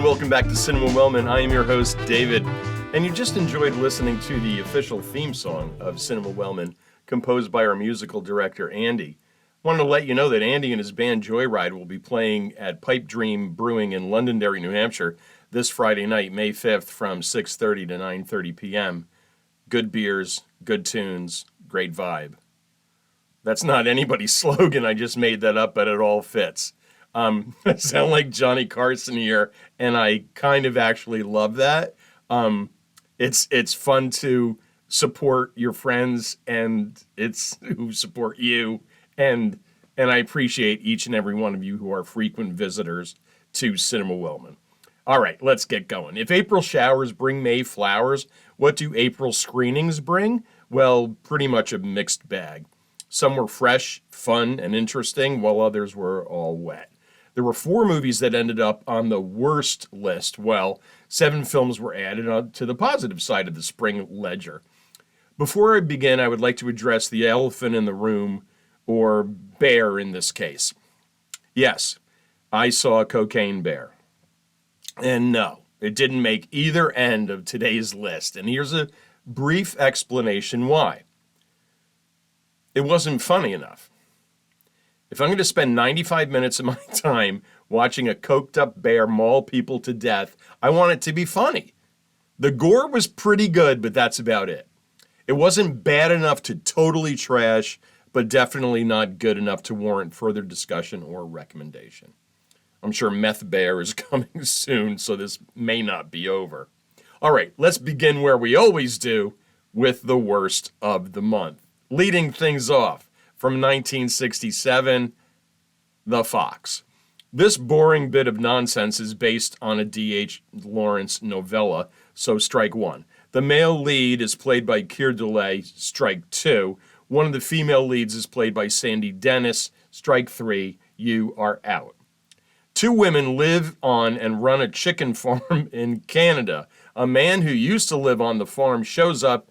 welcome back to Cinema Wellman. I am your host, David, and you just enjoyed listening to the official theme song of Cinema Wellman, composed by our musical director, Andy. Wanted to let you know that Andy and his band Joyride will be playing at Pipe Dream Brewing in Londonderry, New Hampshire, this Friday night, May 5th, from 6:30 to 9:30 p.m. Good beers, good tunes, great vibe. That's not anybody's slogan, I just made that up, but it all fits. I sound like Johnny Carson here, and I kind of actually love that. It's fun to support your friends, and it's who support you, and I appreciate each and every one of you who are frequent visitors to Cinema Wellman. All right, let's get going. If April showers bring May flowers, what do April screenings bring? Well, pretty much a mixed bag. Some were fresh, fun, and interesting, while others were all wet. There were 4 movies that ended up on the worst list, while 7 films were added on to the positive side of the spring ledger. Before I begin, I would like to address the elephant in the room, or bear in this case. Yes, I saw Cocaine Bear. And no, it didn't make either end of today's list, and here's a brief explanation why. It wasn't funny enough. If I'm going to spend 95 minutes of my time watching a coked-up bear maul people to death, I want it to be funny. The gore was pretty good, but that's about it. It wasn't bad enough to totally trash, but definitely not good enough to warrant further discussion or recommendation. I'm sure Meth Bear is coming soon, so this may not be over. All right, let's begin where we always do, with the worst of the month. Leading things off, from 1967, The Fox. This boring bit of nonsense is based on a D.H. Lawrence novella, so strike 1. The male lead is played by Keir Dullea, strike 2. One of the female leads is played by Sandy Dennis, strike 3. You are out. 2 women live on and run a chicken farm in Canada. A man who used to live on the farm shows up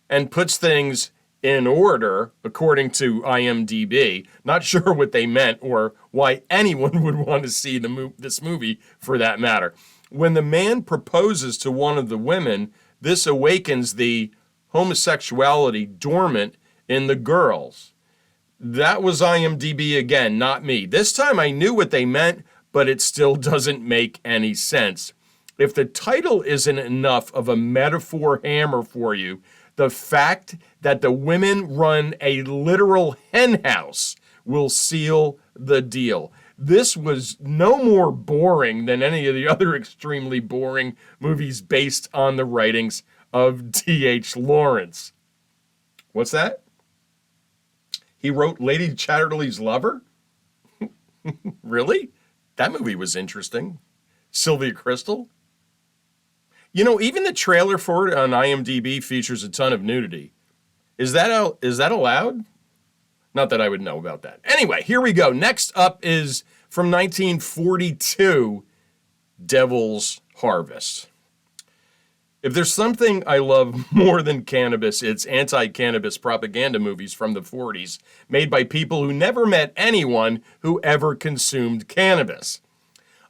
and puts things in order, according to IMDb. Not sure what they meant or why anyone would want to see this movie for that matter. When the man proposes to one of the women, this awakens the homosexuality dormant in the girls. That was IMDb again, not me. This time I knew what they meant, but it still doesn't make any sense. If the title isn't enough of a metaphor hammer for you, the fact that the women run a literal henhouse will seal the deal. This was no more boring than any of the other extremely boring movies based on the writings of D.H. Lawrence. What's that? He wrote Lady Chatterley's Lover? Really? That movie was interesting. Sylvia Crystal? You know, even the trailer for it on IMDb features a ton of nudity. Is that allowed? Not that I would know about that. Anyway, here we go. Next up is from 1942, Devil's Harvest. If there's something I love more than cannabis, it's anti-cannabis propaganda movies from the 40s made by people who never met anyone who ever consumed cannabis.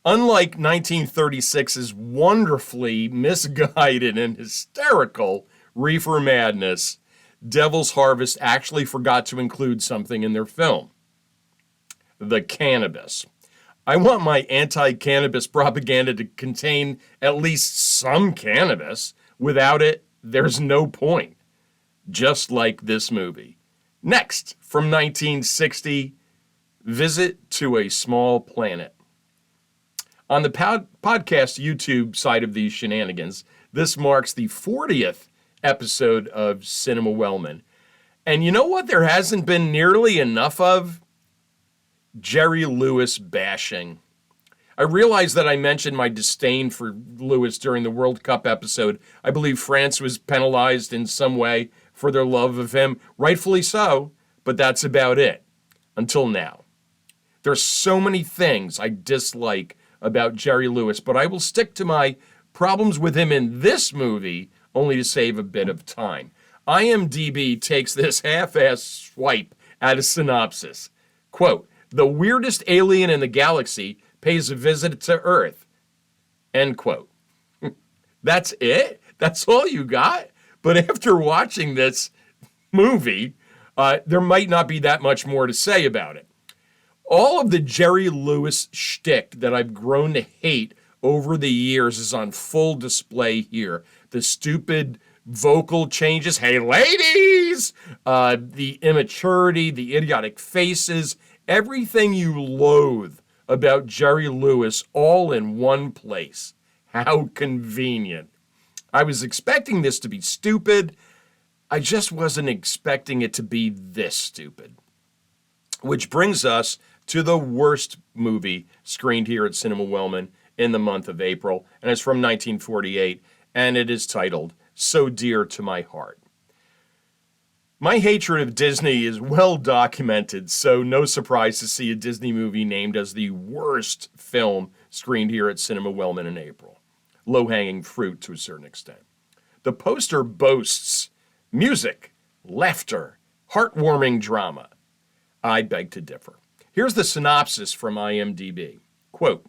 Unlike 1936's wonderfully misguided and hysterical Reefer Madness, Devil's Harvest actually forgot to include something in their film: the cannabis. I want my anti-cannabis propaganda to contain at least some cannabis. Without it, there's no point. Just like this movie. Next, from 1960, Visit to a Small Planet. On the podcast YouTube side of these shenanigans, this marks the 40th episode of Cinema Wellman. And you know what there hasn't been nearly enough of? Jerry Lewis bashing. I realize that I mentioned my disdain for Lewis during the World Cup episode. I believe France was penalized in some way for their love of him. Rightfully so, but that's about it. Until now. There's so many things I dislike about Jerry Lewis, but I will stick to my problems with him in this movie only to save a bit of time. IMDb takes this half-assed swipe at a synopsis. Quote, "The weirdest alien in the galaxy pays a visit to Earth. End quote. That's it? That's all you got? But after watching this movie, there might not be that much more to say about it. All of the Jerry Lewis shtick that I've grown to hate over the years is on full display here. The stupid vocal changes, hey ladies, the immaturity, the idiotic faces, everything you loathe about Jerry Lewis all in one place. How convenient. I was expecting this to be stupid. I just wasn't expecting it to be this stupid. Which brings us to the worst movie screened here at Cinema Wellman in the month of April, and it's from 1948, and it is titled So Dear to My Heart. My hatred of Disney is well documented, so no surprise to see a Disney movie named as the worst film screened here at Cinema Wellman in April. Low-hanging fruit to a certain extent. The poster boasts music, laughter, heartwarming drama. I beg to differ. Here's the synopsis from IMDb. Quote,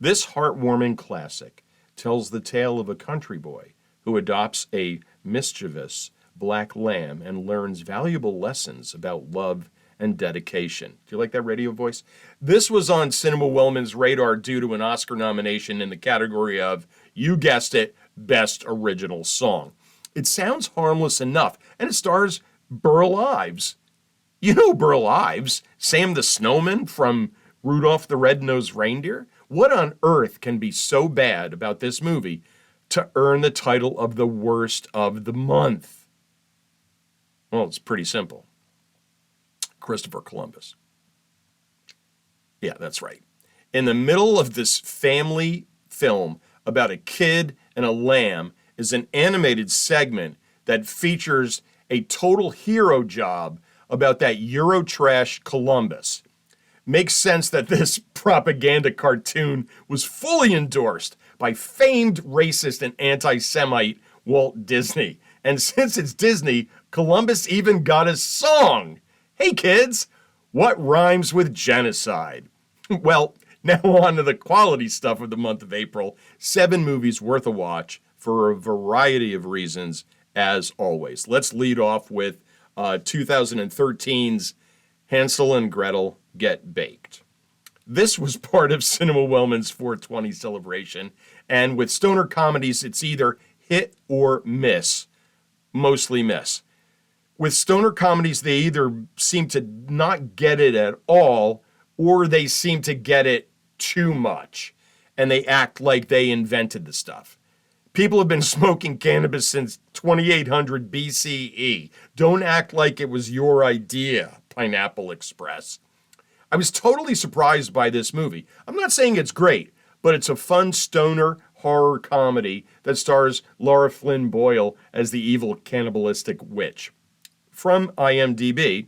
this heartwarming classic tells the tale of a country boy who adopts a mischievous black lamb and learns valuable lessons about love and dedication. Do you like that radio voice? This was on Cinema Wellman's radar due to an Oscar nomination in the category of, you guessed it, Best Original Song. It sounds harmless enough, and it stars Burl Ives. You know Burl Ives, Sam the Snowman from Rudolph the Red-Nosed Reindeer? What on earth can be so bad about this movie to earn the title of the worst of the month? Well, it's pretty simple. Christopher Columbus. Yeah, that's right. In the middle of this family film about a kid and a lamb is an animated segment that features a total hero job about that Eurotrash Columbus. Makes sense that this propaganda cartoon was fully endorsed by famed racist and anti-Semite Walt Disney. And since it's Disney, Columbus even got a song. Hey kids, what rhymes with genocide? Well, now on to the quality stuff of the month of April. 7 movies worth a watch for a variety of reasons, as always. Let's lead off with 2013's Hansel and Gretel Get Baked. This was part of Cinema Wellman's 420 celebration, and with stoner comedies, it's either hit or miss. Mostly miss. With stoner comedies, they either seem to not get it at all, or they seem to get it too much, and they act like they invented the stuff. People have been smoking cannabis since 2800 BCE. Don't act like it was your idea, Pineapple Express. I was totally surprised by this movie. I'm not saying it's great, but it's a fun stoner horror comedy that stars Laura Flynn Boyle as the evil cannibalistic witch. From IMDb,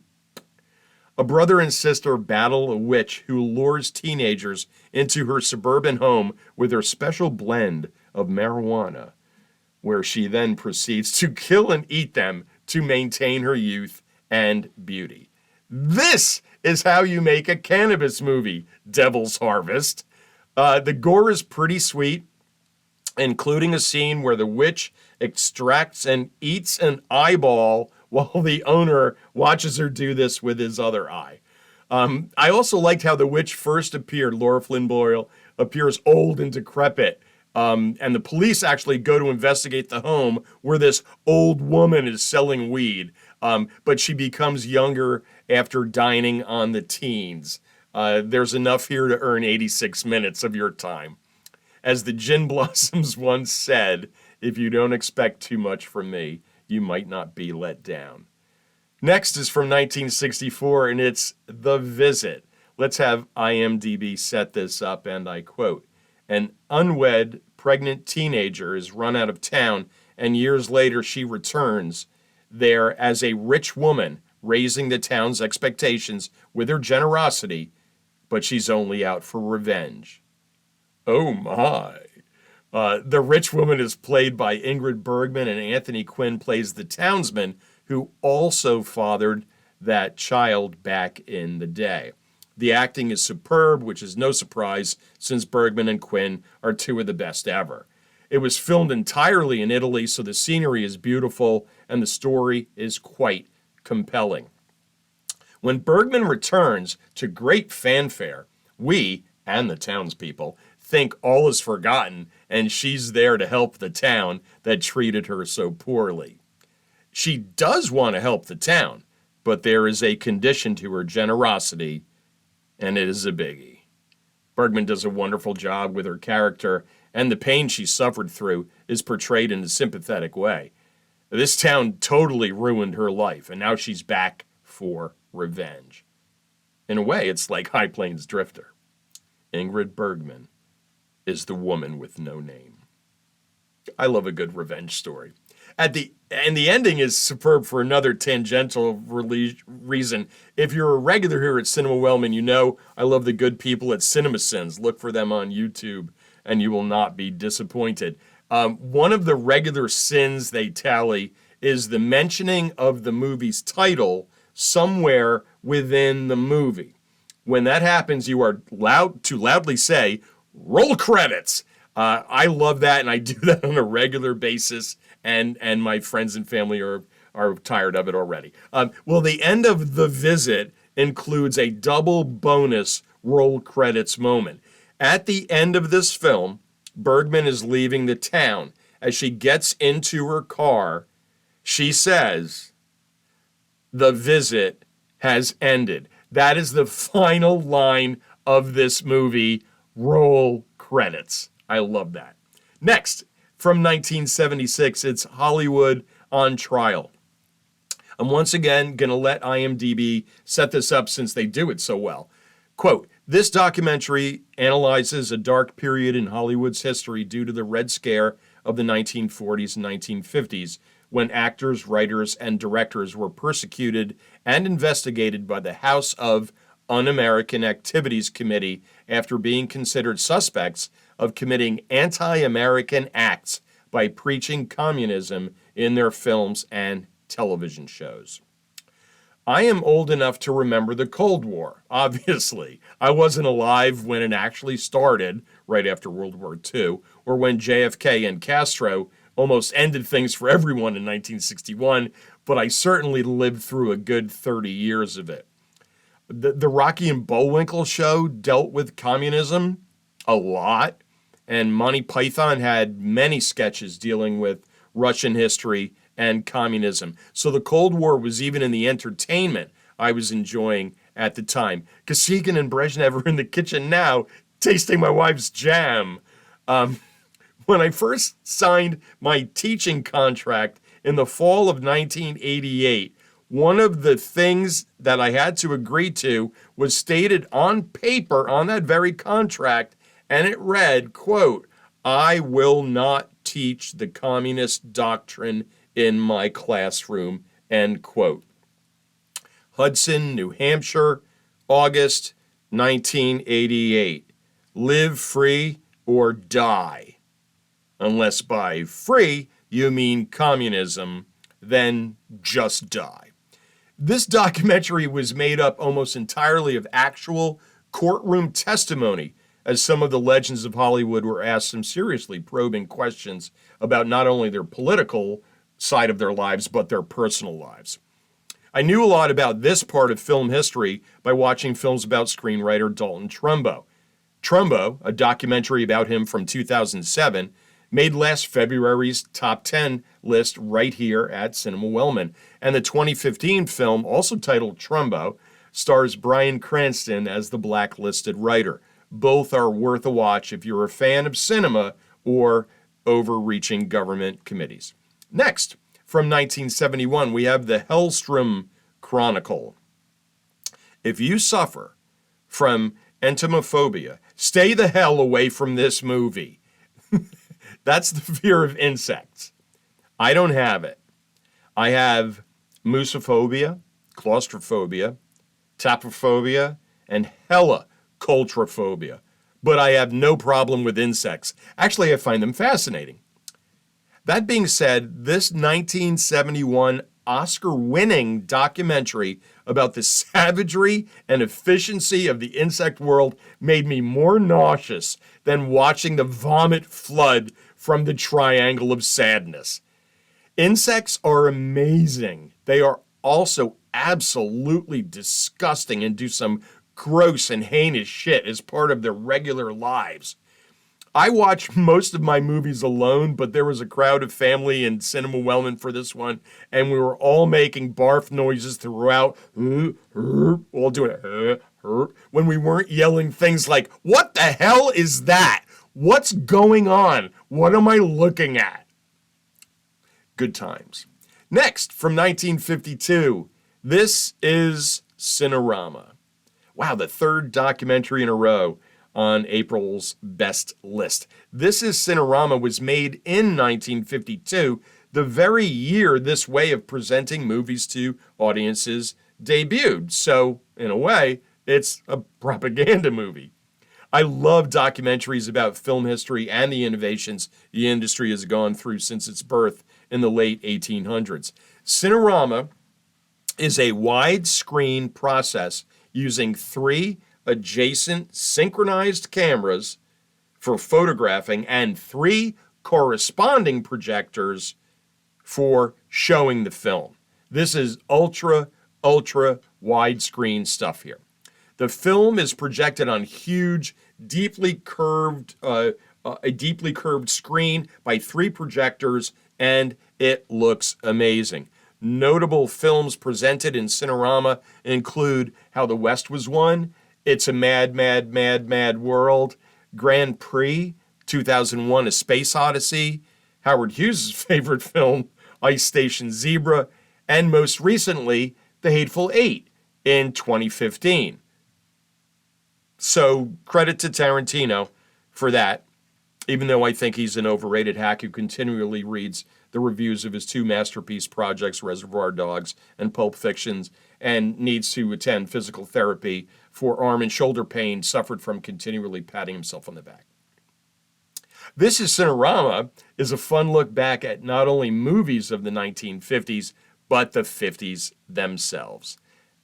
a brother and sister battle a witch who lures teenagers into her suburban home with her special blend of marijuana, where she then proceeds to kill and eat them to maintain her youth and beauty. This is how you make a cannabis movie, Devil's Harvest. The gore is pretty sweet, including a scene where the witch extracts and eats an eyeball while the owner watches her do this with his other eye. I also liked how the witch first appeared. Laura Flynn Boyle appears old and decrepit. And the police actually go to investigate the home where this old woman is selling weed. But she becomes younger after dining on the teens. There's enough here to earn 86 minutes of your time. As the Gin Blossoms once said, if you don't expect too much from me, you might not be let down. Next is from 1964, and it's The Visit. Let's have IMDb set this up, and I quote, an unwed, pregnant teenager is run out of town, and years later she returns there as a rich woman, raising the town's expectations with her generosity, but she's only out for revenge. Oh my. The rich woman is played by Ingrid Bergman, and Anthony Quinn plays the townsman who also fathered that child back in the day. The acting is superb, which is no surprise since Bergman and Quinn are two of the best ever. It was filmed entirely in Italy, so the scenery is beautiful and the story is quite compelling. When Bergman returns to great fanfare, we, and the townspeople, think all is forgotten and she's there to help the town that treated her so poorly. She does want to help the town, but there is a condition to her generosity, and it is a biggie. Bergman does a wonderful job with her character, and the pain she suffered through is portrayed in a sympathetic way. This town totally ruined her life, and now she's back for revenge. In a way, it's like High Plains Drifter. Ingrid Bergman is the woman with no name. I love a good revenge story. And the ending is superb for another tangential reason. If you're a regular here at Cinema Wellman, you know I love the good people at CinemaSins. Look for them on YouTube, and you will not be disappointed. One of the regular sins they tally is the mentioning of the movie's title somewhere within the movie. When that happens, you are loudly say, "Roll credits." I love that, and I do that on a regular basis, and my friends and family are tired of it already. Well, the end of The Visit includes a double bonus roll credits moment. At the end of this film, Bergman is leaving the town. As she gets into her car, she says, "The visit has ended." That is the final line of this movie. Roll credits. I love that. Next, from 1976, it's Hollywood on Trial. I'm once again going to let IMDb set this up since they do it so well. Quote, "This documentary analyzes a dark period in Hollywood's history due to the Red Scare of the 1940s and 1950s, when actors, writers, and directors were persecuted and investigated by the House of Un-American Activities Committee after being considered suspects of committing anti-American acts by preaching communism in their films and television shows." I am old enough to remember the Cold War, obviously. I wasn't alive when it actually started, right after World War II, or when JFK and Castro almost ended things for everyone in 1961, but I certainly lived through a good 30 years of it. The Rocky and Bullwinkle show dealt with communism a lot, and Monty Python had many sketches dealing with Russian history and communism. So the Cold War was even in the entertainment I was enjoying at the time. Kosygin and Brezhnev are in the kitchen now, tasting my wife's jam. When I first signed my teaching contract in the fall of 1988, one of the things that I had to agree to was stated on paper on that very contract, and it read, quote, "I will not teach the communist doctrine in my classroom," end quote. Hudson, New Hampshire, August 1988. Live free or die. Unless by free you mean communism, then just die. This documentary was made up almost entirely of actual courtroom testimony, as some of the legends of Hollywood were asked some seriously probing questions about not only their political side of their lives, but their personal lives. I knew a lot about this part of film history by watching films about screenwriter Dalton Trumbo. Trumbo, a documentary about him from 2007, made last February's top 10 list right here at Cinema Wellman. And the 2015 film, also titled Trumbo, stars Bryan Cranston as the blacklisted writer. Both are worth a watch if you're a fan of cinema or overreaching government committees. Next, from 1971, we have the Hellstrom Chronicle. If you suffer from entomophobia, stay the hell away from this movie. That's the fear of insects. I don't have it. I have musophobia, claustrophobia, tapophobia, and helicoultrophobia. But I have no problem with insects. Actually, I find them fascinating. That being said, this 1971 Oscar-winning documentary about the savagery and efficiency of the insect world made me more nauseous than watching the vomit flood from the Triangle of Sadness. Insects are amazing. They are also absolutely disgusting and do some gross and heinous shit as part of their regular lives. I watch most of my movies alone, but there was a crowd of family in Cinema Wellman for this one, and we were all making barf noises throughout, all doing it, when we weren't yelling things like, "What the hell is that? What's going on? What am I looking at?" Good times. Next, from 1952, this is Cinerama. Wow, the third documentary in a row on April's best list. This is Cinerama was made in 1952, the very year this way of presenting movies to audiences debuted. So, in a way, it's a propaganda movie. I love documentaries about film history and the innovations the industry has gone through since its birth in the late 1800s. Cinerama is a widescreen process using 3 adjacent synchronized cameras for photographing and 3 corresponding projectors for showing the film. This is ultra widescreen stuff here. The film is projected on huge, a deeply curved screen by 3 projectors, and it looks amazing. Notable films presented in Cinerama include How the West Was Won, It's a Mad World, Grand Prix, 2001: A Space Odyssey, Howard Hughes' favorite film, Ice Station Zebra, and most recently, The Hateful Eight in 2015. So credit to Tarantino for that, even though I think he's an overrated hack who continually reads the reviews of his 2 masterpiece projects, Reservoir Dogs and Pulp Fiction, and needs to attend physical therapy for arm and shoulder pain suffered from continually patting himself on the back. This is Cinerama is a fun look back at not only movies of the 1950s, but the 50s themselves.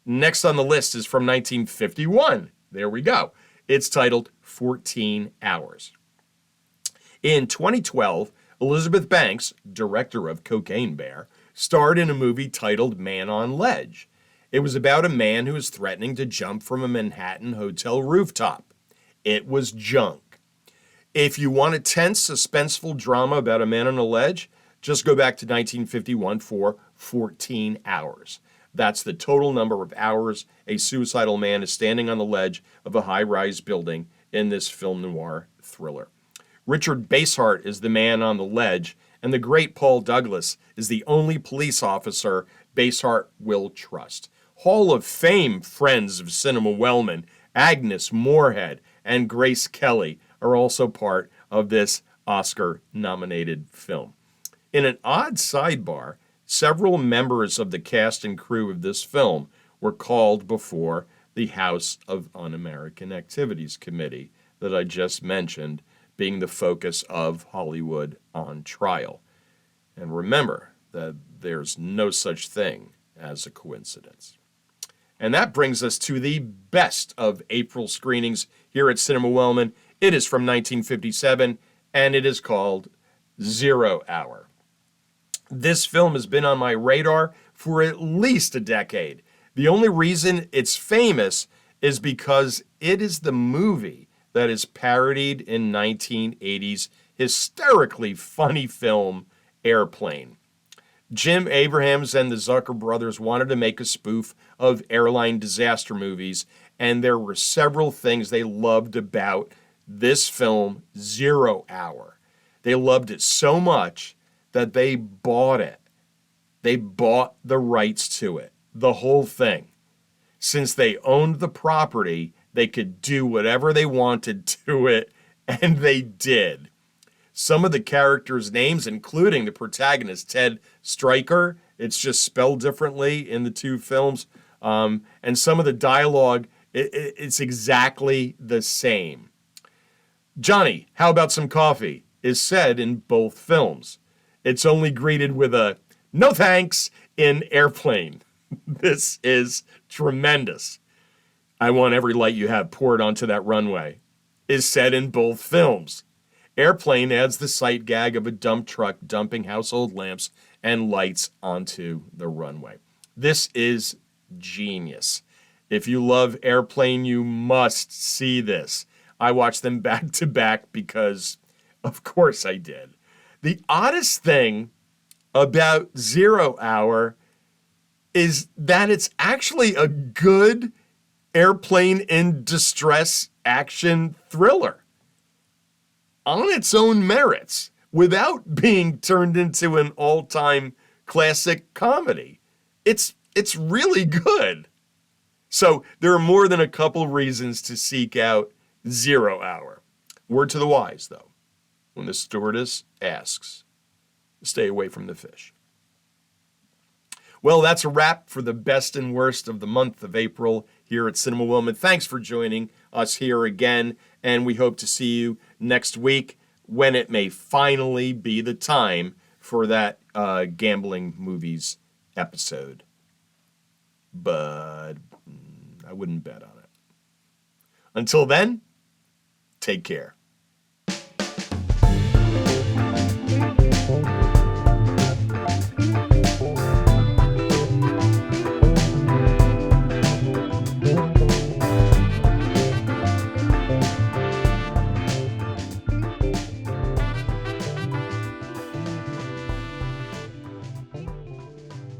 Next on the list is from 1951. There we go. It's titled 14 Hours. In 2012, Elizabeth Banks, director of Cocaine Bear, starred in a movie titled Man on Ledge. It was about a man who was threatening to jump from a Manhattan hotel rooftop. It was junk. If you want a tense, suspenseful drama about a man on a ledge, just go back to 1951 for 14 Hours. That's the total number of hours a suicidal man is standing on the ledge of a high-rise building in this film noir thriller. Richard Basehart is the man on the ledge, and the great Paul Douglas is the only police officer Basehart will trust. Hall of Fame friends of Cinema Wellman, Agnes Moorehead and Grace Kelly are also part of this Oscar-nominated film. In an odd sidebar, several members of the cast and crew of this film were called before the House of Un-American Activities Committee that I just mentioned, being the focus of Hollywood on Trial. And remember that there's no such thing as a coincidence. And that brings us to the best of April screenings here at Cinema Wellman. It is from 1957, and it is called 0 Hour. This film has been on my radar for at least a decade. The only reason it's famous is because it is the movie that is parodied in 1980's hysterically funny film Airplane. Jim Abrahams and the Zucker brothers wanted to make a spoof of airline disaster movies, and there were several things they loved about this film, 0 Hour. They loved it so much that they bought it. They bought the rights to it, the whole thing. Since they owned the property, they could do whatever they wanted to it, and they did. Some of the characters' names, including the protagonist, Ted Stryker, it's just spelled differently in the 2 films, and some of the dialogue, it's exactly the same. Johnny, how about some coffee? Is said in both films. It's only greeted with a no thanks in Airplane. This is tremendous. I Want Every Light You Have Poured Onto That Runway is set in both films. Airplane adds the sight gag of a dump truck dumping household lamps and lights onto the runway. This is genius. If you love Airplane, you must see this. I watched them back to back because, of course, I did. The oddest thing about Zero Hour is that it's actually a good airplane in distress action thriller on its own merits without being turned into an all-time classic comedy. It's really good. So there are more than a couple reasons to seek out Zero Hour. Word to the wise, though. When the stewardess asks, stay away from the fish. Well, that's a wrap for the best and worst of the month of April here at Cinema Wilman. Thanks for joining us here again, and we hope to see you next week when it may finally be the time for that gambling movies episode. But I wouldn't bet on it. Until then, take care.